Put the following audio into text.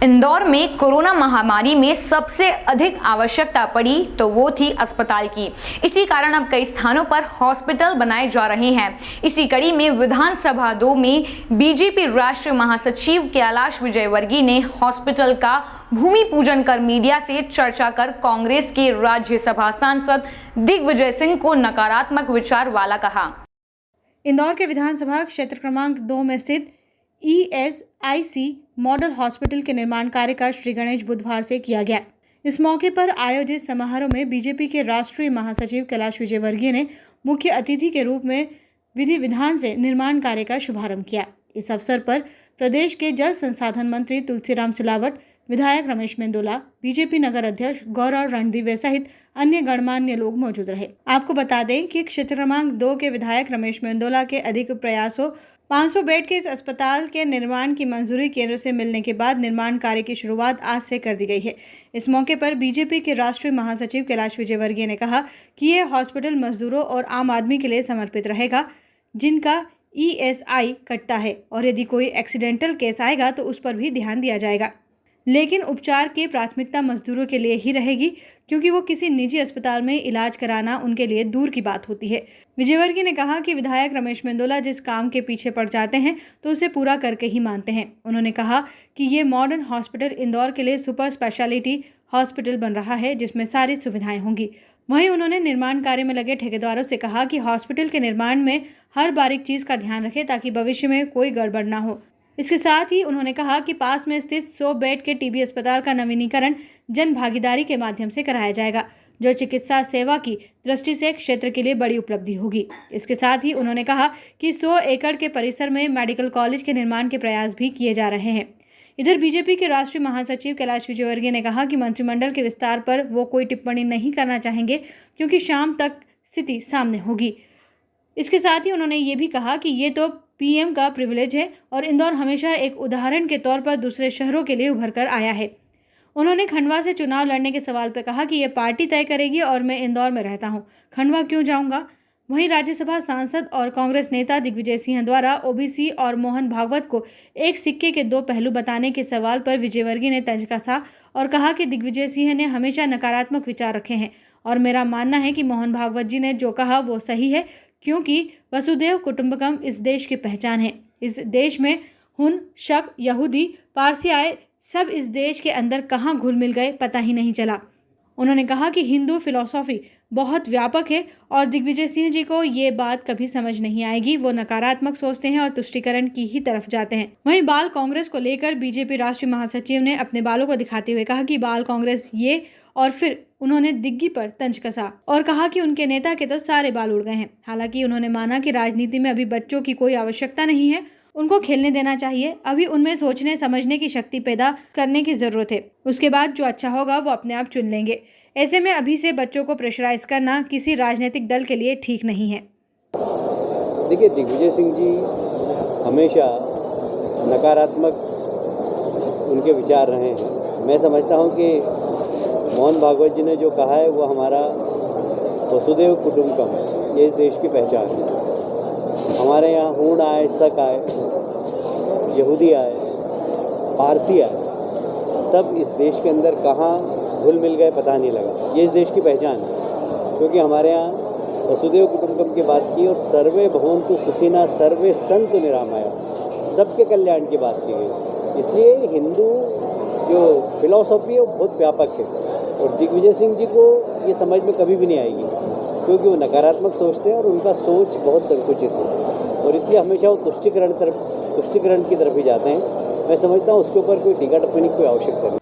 इंदौर में कोरोना महामारी में सबसे अधिक आवश्यकता पड़ी तो वो थी अस्पताल की। इसी कारण अब कई स्थानों पर हॉस्पिटल बनाए जा रहे हैं। इसी कड़ी में विधानसभा 2 में बीजेपी राष्ट्रीय महासचिव कैलाश विजयवर्गीय ने हॉस्पिटल का भूमि पूजन कर मीडिया से चर्चा कर कांग्रेस के राज्यसभा सांसद दिग्विजय सिंह को नकारात्मक विचार वाला कहा। इंदौर के विधानसभा क्षेत्र क्रमांक 2 में स्थित ESIC मॉडल हॉस्पिटल के निर्माण कार्य का श्री गणेश बुधवार से किया गया। इस मौके पर आयोजित समारोह में बीजेपी के राष्ट्रीय महासचिव कैलाश विजयवर्गीय ने मुख्य अतिथि के रूप में विधि विधान से निर्माण कार्य का शुभारंभ किया। इस अवसर पर प्रदेश के जल संसाधन मंत्री तुलसीराम सिलावट, विधायक रमेश मेंदोला, बीजेपी नगर अध्यक्ष गौरव रणदीवे सहित अन्य गणमान्य लोग मौजूद रहे। आपको बता दें कि क्षेत्र क्रमांक 2 के विधायक रमेश मेंदोला के अधिक प्रयासों 500 बेड के इस अस्पताल के निर्माण की मंजूरी केंद्र से मिलने के बाद निर्माण कार्य की शुरुआत आज से कर दी गई है। इस मौके पर बीजेपी के राष्ट्रीय महासचिव कैलाश विजयवर्गीय ने कहा कि यह हॉस्पिटल मजदूरों और आम आदमी के लिए समर्पित रहेगा जिनका ESI कटता है, और यदि कोई एक्सीडेंटल केस आएगा तो उस पर भी ध्यान दिया जाएगा, लेकिन उपचार की प्राथमिकता मजदूरों के लिए ही रहेगी क्योंकि वो किसी निजी अस्पताल में इलाज कराना उनके लिए दूर की बात होती है। विजयवर्गीय ने कहा कि विधायक रमेश मेंदोला जिस काम के पीछे पड़ जाते हैं तो उसे पूरा करके ही मानते हैं। उन्होंने कहा कि ये मॉडर्न हॉस्पिटल इंदौर के लिए सुपर स्पेशलिटी हॉस्पिटल बन रहा है जिसमें सारी सुविधाएं होंगी। वहीं उन्होंने निर्माण कार्य में लगे ठेकेदारों से कहा कि हॉस्पिटल के निर्माण में हर बारीक चीज़ का ध्यान रखें ताकि भविष्य में कोई गड़बड़ ना हो। इसके साथ ही उन्होंने कहा कि पास में स्थित 100 बेड के TB अस्पताल का नवीनीकरण जन भागीदारी के माध्यम से कराया जाएगा, जो चिकित्सा सेवा की दृष्टि से क्षेत्र के लिए बड़ी उपलब्धि होगी। इसके साथ ही उन्होंने कहा कि 100 एकड़ के परिसर में मेडिकल कॉलेज के निर्माण के प्रयास भी किए जा रहे हैं। इधर बीजेपी के राष्ट्रीय महासचिव कैलाश विजयवर्गीय ने कहा कि मंत्रिमंडल के विस्तार पर वो कोई टिप्पणी नहीं करना चाहेंगे क्योंकि शाम तक स्थिति सामने होगी। इसके साथ ही उन्होंने ये भी कहा कि ये तो PM का प्रिविलेज है और इंदौर हमेशा एक उदाहरण के तौर पर दूसरे शहरों के लिए उभर कर आया है। उन्होंने खंडवा से चुनाव लड़ने के सवाल पर कहा कि ये पार्टी तय करेगी और मैं इंदौर में रहता हूं, खंडवा क्यों जाऊंगा। वहीं राज्यसभा सांसद और कांग्रेस नेता दिग्विजय सिंह द्वारा OBC और मोहन भागवत को एक सिक्के के 2 पहलू बताने के सवाल पर विजयवर्गीय ने तंज कसा और कहा कि दिग्विजय सिंह ने हमेशा नकारात्मक विचार रखे हैं और मेरा मानना है कि मोहन भागवत जी ने जो कहा वो सही है क्योंकि वसुदेव कुटुंबकम इस देश की पहचान है। इस देश में हुन, शक, यहूदी, पारसी आए, सब इस देश के अंदर कहाँ घुल मिल गए पता ही नहीं चला। उन्होंने कहा कि हिंदू फिलॉसफी बहुत व्यापक है और दिग्विजय सिंह जी को ये बात कभी समझ नहीं आएगी। वो नकारात्मक सोचते हैं और तुष्टीकरण की ही तरफ जाते हैं। वहीं बाल कांग्रेस को लेकर बीजेपी राष्ट्रीय महासचिव ने अपने बालों को दिखाते हुए कहा कि बाल कांग्रेस ये, और फिर उन्होंने दिग्गी पर तंज कसा और कहा कि उनके नेता के तो सारे बाल उड़ गए हैं। हालांकि उन्होंने माना कि राजनीति में अभी बच्चों की कोई आवश्यकता नहीं है, उनको खेलने देना चाहिए। अभी उनमें सोचने समझने की शक्ति पैदा करने की जरूरत है, उसके बाद जो अच्छा होगा वो अपने आप चुन लेंगे। ऐसे में अभी से बच्चों को प्रेशराइज करना किसी राजनीतिक दल के लिए ठीक नहीं है। देखिए, दिग्विजय सिंह जी हमेशा नकारात्मक उनके विचार रहे हैं। मैं समझता हूं कि मोहन भागवत जी ने जो कहा है वो हमारा वसुदेव कुटुंबकम, ये इस देश की पहचान है। हमारे यहाँ हूण आए, शक आए, यहूदी आए, पारसी आए, सब इस देश के अंदर कहाँ घुल मिल गए पता नहीं लगा। ये इस देश की पहचान है क्योंकि हमारे यहाँ वसुदेव कुटुंबकम की बात की और सर्वे भवन्तु सुखिनः सर्वे सन्तु निरामया, सबके कल्याण की बात की गई। इसलिए हिंदू जो फिलॉसफी है वो बहुत व्यापक है और दिग्विजय सिंह जी को ये समझ में कभी भी नहीं आएगी क्योंकि वो नकारात्मक सोचते हैं और उनका सोच बहुत संकुचित है और इसलिए हमेशा वो तुष्टीकरण की तरफ ही जाते हैं। मैं समझता हूँ उसके ऊपर कोई टीका टिप्पणी कोई आवश्यकता नहीं।